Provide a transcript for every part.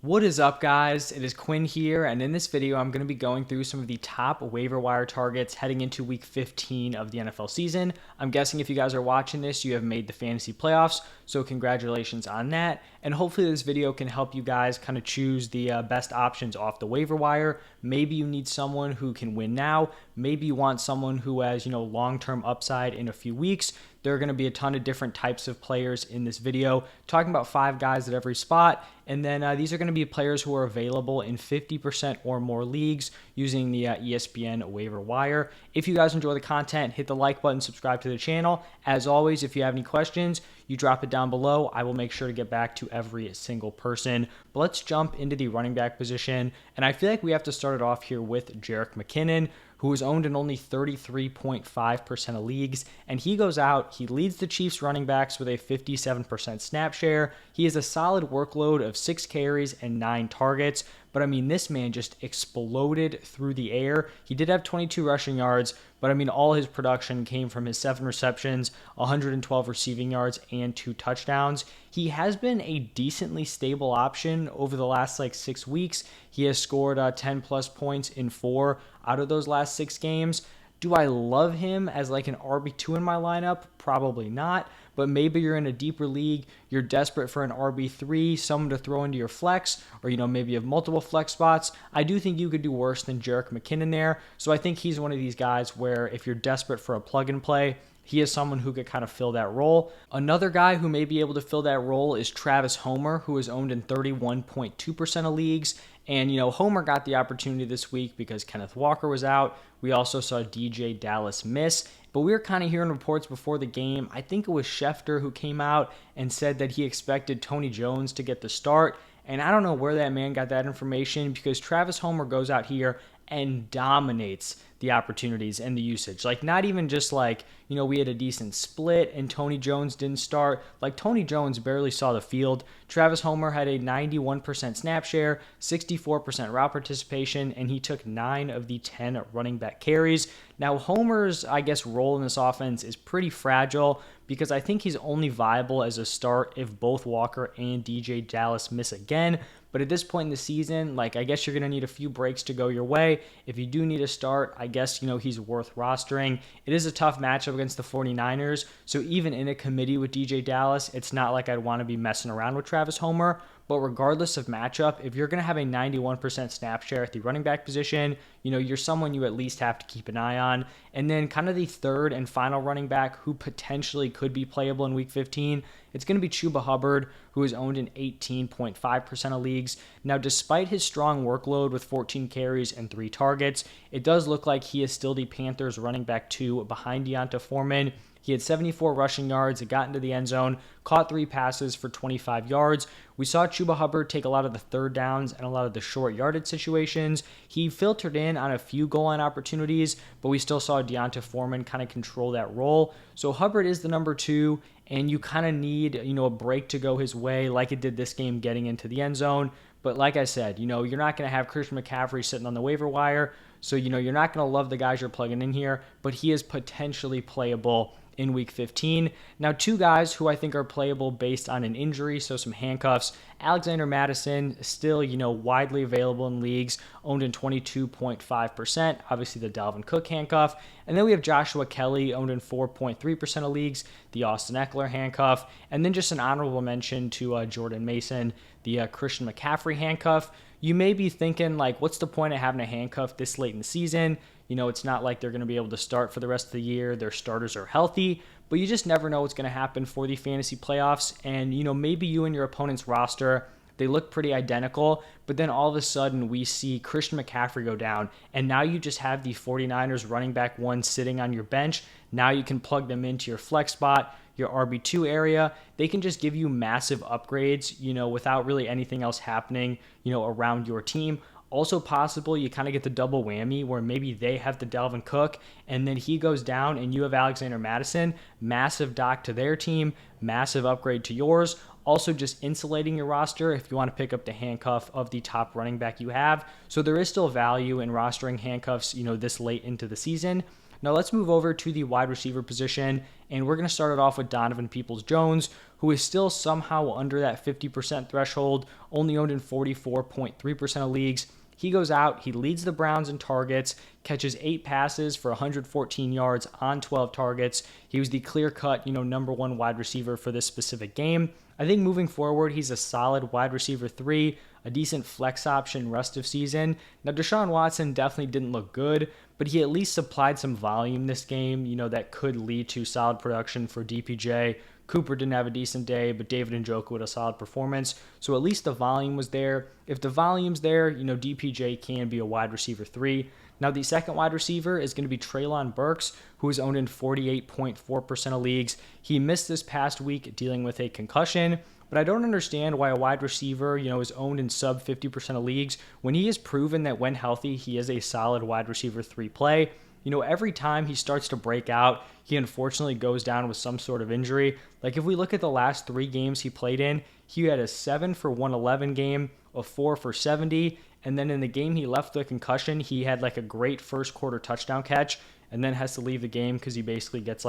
What is up, guys? It is Quinn here, and in this video I'm going to be going through some of the top waiver wire targets heading into week 15 of the NFL season. I'm guessing if you guys are watching this, you have made the fantasy playoffs, so congratulations on that. And hopefully this video can help you guys kind of choose the best options off the waiver wire. Maybe you need someone who can win now. Maybe you want someone who has, long-term upside in a few weeks. There are going to be a ton of different types of players in this video, talking about 5 guys at every spot. And then these are going to be players who are available in 50% or more leagues using the ESPN waiver wire. If you guys enjoy the content, hit the like button, subscribe to the channel. As always, if you have any questions, you drop it down below. I will make sure to get back to every single person. But let's jump into the running back position. And I feel like we have to start it off here with Jerick McKinnon, who is owned in only 33.5% of leagues. And he goes out, he leads the Chiefs running backs with a 57% snap share. He has a solid workload of 6 carries and 9 targets. But I mean, this man just exploded through the air. He did have 22 rushing yards, but I mean, all his production came from his 7 receptions, 112 receiving yards, and 2 touchdowns. He has been a decently stable option over the last 6 weeks. He has scored 10 plus points in 4 out of those last 6 games. Do I love him as an RB2 in my lineup? Probably not, but maybe you're in a deeper league, you're desperate for an RB3, someone to throw into your flex, or maybe you have multiple flex spots. I do think you could do worse than Jerick McKinnon there, so I think he's one of these guys where if you're desperate for a plug and play, he is someone who could kind of fill that role. Another guy who may be able to fill that role is Travis Homer, who is owned in 31.2% of leagues. And, Homer got the opportunity this week because Kenneth Walker was out. We also saw DJ Dallas miss. But we were kind of hearing reports before the game. I think it was Schefter who came out and said that he expected Tony Jones to get the start. And I don't know where that man got that information because Travis Homer goes out here and dominates the opportunities and the usage. Not even just we had a decent split and Tony Jones didn't start. Tony Jones barely saw the field. Travis Homer had a 91% snap share, 64% route participation, and he took 9 of the 10 running back carries. Now, Homer's, role in this offense is pretty fragile because I think he's only viable as a start if both Walker and DJ Dallas miss again. But at this point in the season, I guess you're going to need a few breaks to go your way. If you do need a start, I guess, he's worth rostering. It is a tough matchup against the 49ers. So even in a committee with DJ Dallas, it's not like I'd want to be messing around with Travis Homer. But regardless of matchup, if you're going to have a 91% snap share at the running back position, you're someone you at least have to keep an eye on. And then kind of the third and final running back who potentially could be playable in week 15, it's going to be Chuba Hubbard, who is owned in 18.5% of leagues. Now, despite his strong workload with 14 carries and 3 targets, it does look like he is still the Panthers running back 2 behind Deonta Foreman. He had 74 rushing yards, got into the end zone, caught 3 passes for 25 yards. We saw Chuba Hubbard take a lot of the third downs and a lot of the short yardage situations. He filtered in on a few goal line opportunities, but we still saw Deonta Foreman kind of control that role. So Hubbard is the number 2, and you kind of need, a break to go his way like it did this game getting into the end zone. But like I said, you're not going to have Christian McCaffrey sitting on the waiver wire. So, you're not going to love the guys you're plugging in here, but he is potentially playable in week 15. Now, 2 guys who I think are playable based on an injury, so some handcuffs. Alexander Mattison, still, widely available in leagues, owned in 22.5%. Obviously, the Dalvin Cook handcuff. And then we have Joshua Kelly, owned in 4.3% of leagues, the Austin Eckler handcuff. And then just an honorable mention to Jordan Mason, the Christian McCaffrey handcuff. You may be thinking, what's the point of having a handcuff this late in the season? It's not like they're going to be able to start for the rest of the year. Their starters are healthy, but you just never know what's going to happen for the fantasy playoffs. And, maybe you and your opponent's roster, they look pretty identical, but then all of a sudden we see Christian McCaffrey go down, and now you just have the 49ers running back 1 sitting on your bench. Now you can plug them into your flex spot, your RB2 area. They can just give you massive upgrades, without really anything else happening, around your team. Also possible, you kind of get the double whammy where maybe they have the Dalvin Cook and then he goes down and you have Alexander Mattison. Massive dock to their team, massive upgrade to yours. Also just insulating your roster if you want to pick up the handcuff of the top running back you have. So there is still value in rostering handcuffs, this late into the season. Now let's move over to the wide receiver position, and we're going to start it off with Donovan Peoples-Jones, who is still somehow under that 50% threshold, only owned in 44.3% of leagues. He goes out, he leads the Browns in targets, catches 8 passes for 114 yards on 12 targets. He was the clear-cut, number 1 wide receiver for this specific game. I think moving forward, he's a solid wide receiver 3, a decent flex option rest of season. Now, Deshaun Watson definitely didn't look good, but he at least supplied some volume this game, that could lead to solid production for DPJ. Cooper didn't have a decent day, but David Njoku had a solid performance. So at least the volume was there. If the volume's there, DPJ can be a wide receiver 3. Now, the second wide receiver is going to be Treylon Burks, who is owned in 48.4% of leagues. He missed this past week dealing with a concussion, but I don't understand why a wide receiver, is owned in sub 50% of leagues when he has proven that when healthy, he is a solid wide receiver 3 play. Every time he starts to break out, he unfortunately goes down with some sort of injury. Like if we look at the last 3 games he played in, he had a 7 for 111 game, a 4 for 70, and then in the game he left the concussion, he had like a great first quarter touchdown catch and then has to leave the game because he basically gets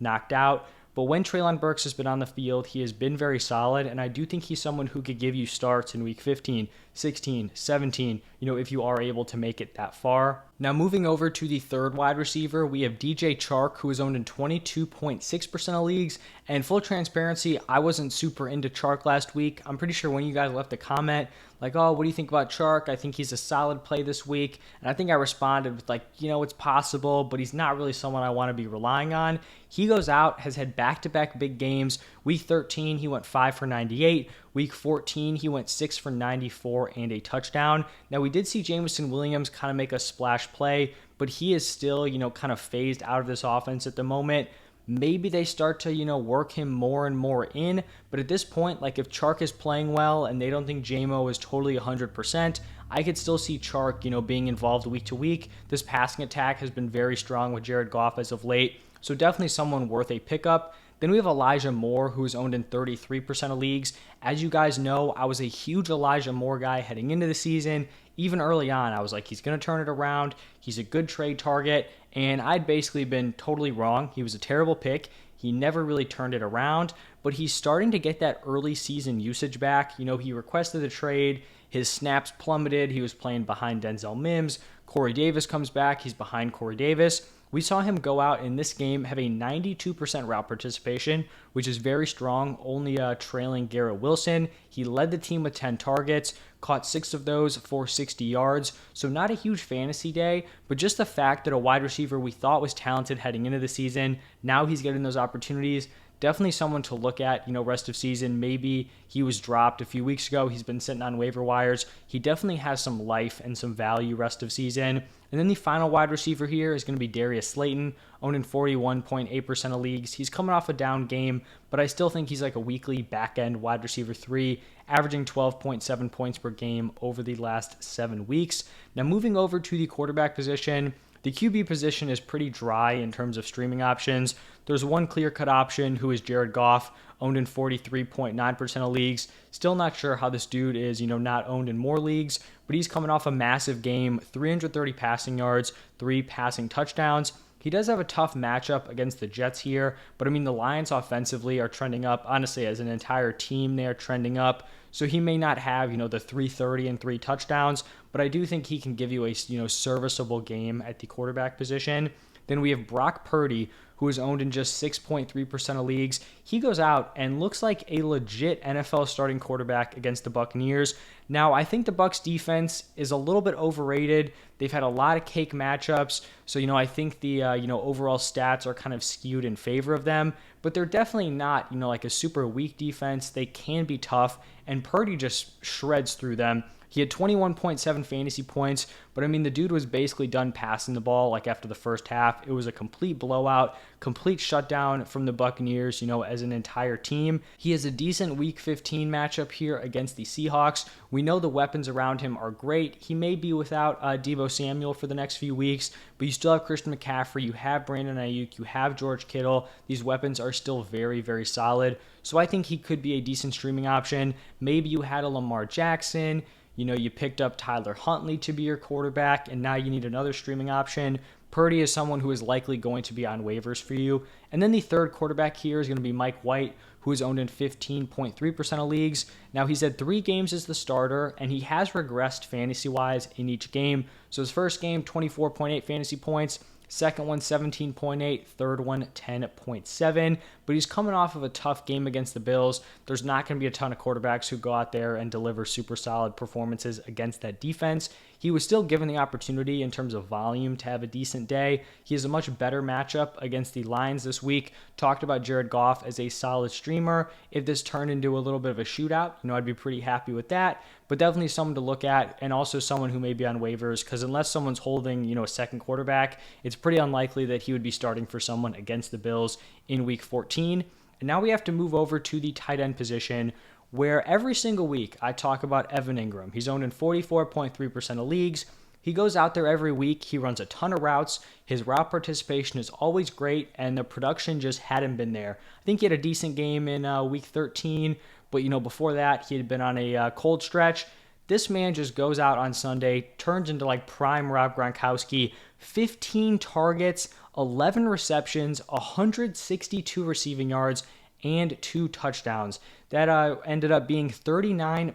knocked out. But when Treylon Burks has been on the field, he has been very solid, and I do think he's someone who could give you starts in week 15, 16, 17, if you are able to make it that far. Now moving over to the third wide receiver, we have DJ Chark, who is owned in 22.6% of leagues, and full transparency, I wasn't super into Chark last week. I'm pretty sure when you guys left a comment, oh, what do you think about Chark? I think he's a solid play this week, and I think I responded with it's possible, but he's not really someone I want to be relying on. He goes out, has had back-to-back big games. Week 13, he went 5 for 98. Week 14, he went 6 for 94 and a touchdown. Now, we did see Jameson Williams kind of make a splash play, but he is still, kind of phased out of this offense at the moment. Maybe they start to, work him more and more in. But at this point, if Chark is playing well and they don't think JMO is totally 100%, I could still see Chark, being involved week to week. This passing attack has been very strong with Jared Goff as of late. So definitely someone worth a pickup. Then we have Elijah Moore, who is owned in 33% of leagues. As you guys know, I was a huge Elijah Moore guy heading into the season. Even early on, I was like, he's going to turn it around. He's a good trade target. And I'd basically been totally wrong. He was a terrible pick. He never really turned it around. But he's starting to get that early season usage back. He requested the trade. His snaps plummeted. He was playing behind Denzel Mims. Corey Davis comes back. He's behind Corey Davis. We saw him go out in this game, have a 92% route participation, which is very strong, only trailing Garrett Wilson. He led the team with 10 targets, caught 6 of those for 60 yards. So not a huge fantasy day, but just the fact that a wide receiver we thought was talented heading into the season, now he's getting those opportunities. Definitely someone to look at, rest of season. Maybe he was dropped a few weeks ago. He's been sitting on waiver wires. He definitely has some life and some value rest of season. And then the final wide receiver here is going to be Darius Slayton, owned in 41.8% of leagues. He's coming off a down game, but I still think he's like a weekly back-end wide receiver 3, averaging 12.7 points per game over the last 7 weeks. Now moving over to the quarterback position, the QB position is pretty dry in terms of streaming options. There's one clear-cut option, who is Jared Goff, owned in 43.9% of leagues. Still not sure how this dude is, not owned in more leagues, but he's coming off a massive game, 330 passing yards, 3 passing touchdowns. He does have a tough matchup against the Jets here, but the Lions offensively are trending up. Honestly, as an entire team, they are trending up. So he may not have, the 330 and 3 touchdowns, but I do think he can give you a, serviceable game at the quarterback position. Then we have Brock Purdy, who is owned in just 6.3% of leagues. He goes out and looks like a legit NFL starting quarterback against the Buccaneers. Now, I think the Bucs defense is a little bit overrated. They've had a lot of cake matchups. So, I think the, overall stats are kind of skewed in favor of them. But they're definitely not, like a super weak defense. They can be tough. And Purdy just shreds through them. He had 21.7 fantasy points, but the dude was basically done passing the ball after the first half. It was a complete blowout, complete shutdown from the Buccaneers, as an entire team. He has a decent week 15 matchup here against the Seahawks. We know the weapons around him are great. He may be without Deebo Samuel for the next few weeks, but you still have Christian McCaffrey, you have Brandon Ayuk, you have George Kittle. These weapons are still very, very solid. So I think he could be a decent streaming option. Maybe you had a Lamar Jackson. You picked up Tyler Huntley to be your quarterback, and now you need another streaming option. Purdy is someone who is likely going to be on waivers for you. And then the third quarterback here is going to be Mike White, who is owned in 15.3% of leagues. Now, he's had 3 games as the starter, and he has regressed fantasy-wise in each game. So his first game, 24.8 fantasy points. Second one, 17.8. Third one, 10.7. But he's coming off of a tough game against the Bills. There's not going to be a ton of quarterbacks who go out there and deliver super solid performances against that defense. He was still given the opportunity in terms of volume to have a decent day. He has a much better matchup against the Lions this week. Talked about Jared Goff as a solid streamer. If this turned into a little bit of a shootout, I'd be pretty happy with that. But definitely someone to look at, and also someone who may be on waivers, because unless someone's holding, a second quarterback, it's pretty unlikely that he would be starting for someone against the Bills in Week 14. And now we have to move over to the tight end position, where every single week I talk about Evan Ingram. He's owned in 44.3% of leagues. He goes out there every week. He runs a ton of routes. His route participation is always great, and the production just hadn't been there. I think he had a decent game in Week 13, but before that, he had been on a cold stretch. This man just goes out on Sunday, turns into like prime Rob Gronkowski, 15 targets, 11 receptions, 162 receiving yards, and 2 touchdowns. That ended up being 39.2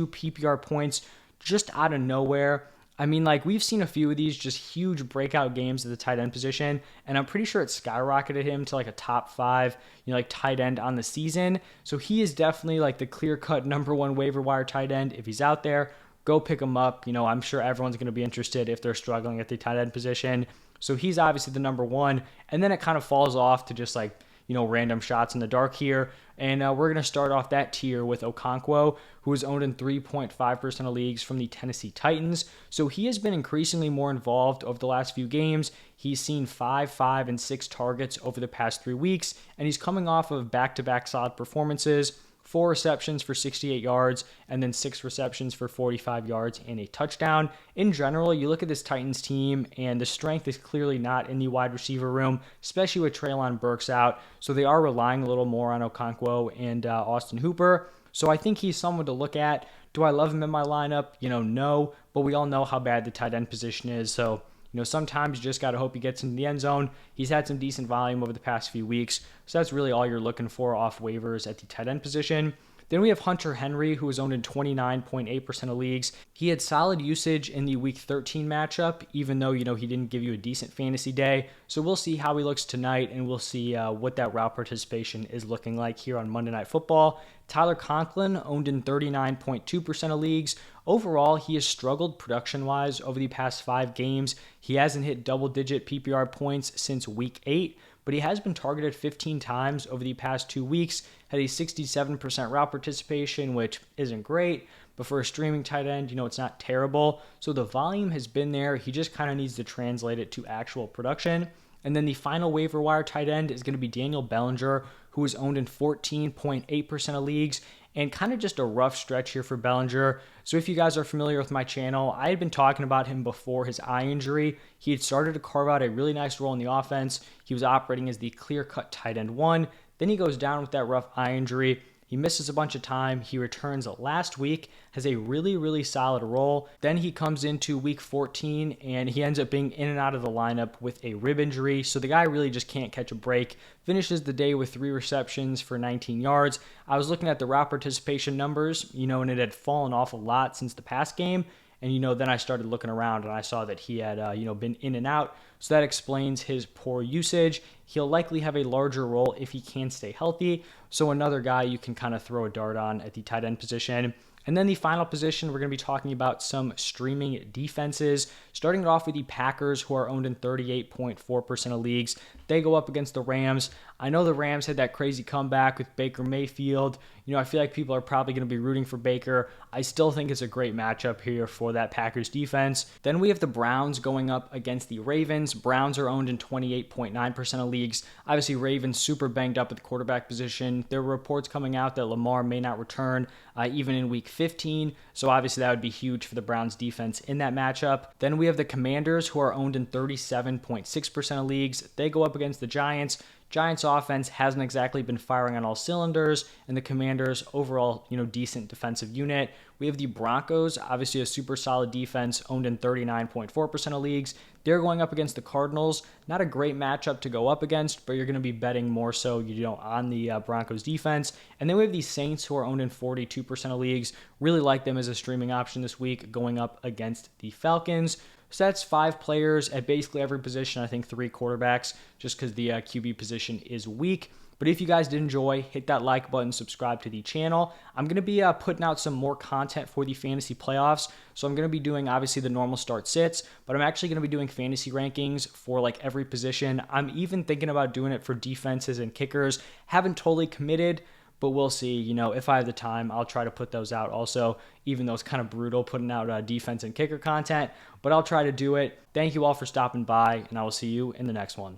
PPR points just out of nowhere. We've seen a few of these just huge breakout games at the tight end position, and I'm pretty sure it skyrocketed him to like a top 5, tight end on the season. So he is definitely like the clear-cut number 1 waiver wire tight end. If he's out there, go pick him up. I'm sure everyone's going to be interested if they're struggling at the tight end position. So he's obviously the number 1, and then it kind of falls off to just like random shots in the dark here. And we're going to start off that tier with Okonkwo, who is owned in 3.5% of leagues from the Tennessee Titans. So he has been increasingly more involved over the last few games. He's seen 5, 5, and 6 targets over the past 3 weeks, and he's coming off of back-to-back solid performances. 4 receptions for 68 yards, and then 6 receptions for 45 yards and a touchdown. In general, you look at this Titans team, and the strength is clearly not in the wide receiver room, especially with Treylon Burks out. So they are relying a little more on Okonkwo and Austin Hooper. So I think he's someone to look at. Do I love him in my lineup? No, but we all know how bad the tight end position is. So sometimes you just got to hope he gets into the end zone. He's had some decent volume over the past few weeks, so that's really all you're looking for off waivers at the tight end position. Then we have Hunter Henry, who is owned in 29.8% of leagues. He had solid usage in the Week 13 matchup, even though, he didn't give you a decent fantasy day. So we'll see how he looks tonight, and we'll see what that route participation is looking like here on Monday Night Football. Tyler Conklin, owned in 39.2% of leagues. Overall, he has struggled production-wise over the past 5 games. He hasn't hit double-digit PPR points since Week 8, but he has been targeted 15 times over the past 2 weeks, had a 67% route participation, which isn't great, but for a streaming tight end, it's not terrible. So the volume has been there. He just kind of needs to translate it to actual production. And then the final waiver wire tight end is going to be Daniel Bellinger, who is owned in 14.8% of leagues, and kind of just a rough stretch here for Bellinger. So if you guys are familiar with my channel, I had been talking about him before his eye injury. He had started to carve out a really nice role in the offense. He was operating as the clear-cut tight end 1. Then he goes down with that rough eye injury. He misses a bunch of time. He returns last week, has a really, really solid role. Then he comes into Week 14, and he ends up being in and out of the lineup with a rib injury. So the guy really just can't catch a break. Finishes the day with 3 receptions for 19 yards. I was looking at the route participation numbers, and it had fallen off a lot since the past game. And, then I started looking around, and I saw that he had, been in and out. So that explains his poor usage. He'll likely have a larger role if he can stay healthy. So another guy you can kind of throw a dart on at the tight end position. And then the final position, we're going to be talking about some streaming defenses. Starting it off with the Packers, who are owned in 38.4% of leagues. They go up against the Rams. I know the Rams had that crazy comeback with Baker Mayfield. I feel like people are probably going to be rooting for Baker. I still think it's a great matchup here for that Packers defense. Then we have the Browns going up against the Ravens. Browns are owned in 28.9% of leagues. Obviously, Ravens super banged up at the quarterback position. There were reports coming out that Lamar may not return even in Week 15. So obviously that would be huge for the Browns defense in that matchup. Then we have the Commanders, who are owned in 37.6% of leagues. They go up against the Giants. Giants offense hasn't exactly been firing on all cylinders, and the Commanders overall, decent defensive unit. We have the Broncos, obviously a super solid defense, owned in 39.4% of leagues. They're going up against the Cardinals. Not a great matchup to go up against, but you're going to be betting more so, on the Broncos defense. And then we have the Saints, who are owned in 42% of leagues. Really like them as a streaming option this week, going up against the Falcons. So that's 5 players at basically every position. I think 3 quarterbacks, just because the QB position is weak. But if you guys did enjoy, hit that like button, subscribe to the channel. I'm going to be putting out some more content for the fantasy playoffs. So I'm going to be doing, obviously, the normal start sits, but I'm actually going to be doing fantasy rankings for like every position. I'm even thinking about doing it for defenses and kickers. Haven't totally committed, but we'll see. If I have the time, I'll try to put those out also, even though it's kind of brutal putting out defense and kicker content, but I'll try to do it. Thank you all for stopping by, and I will see you in the next one.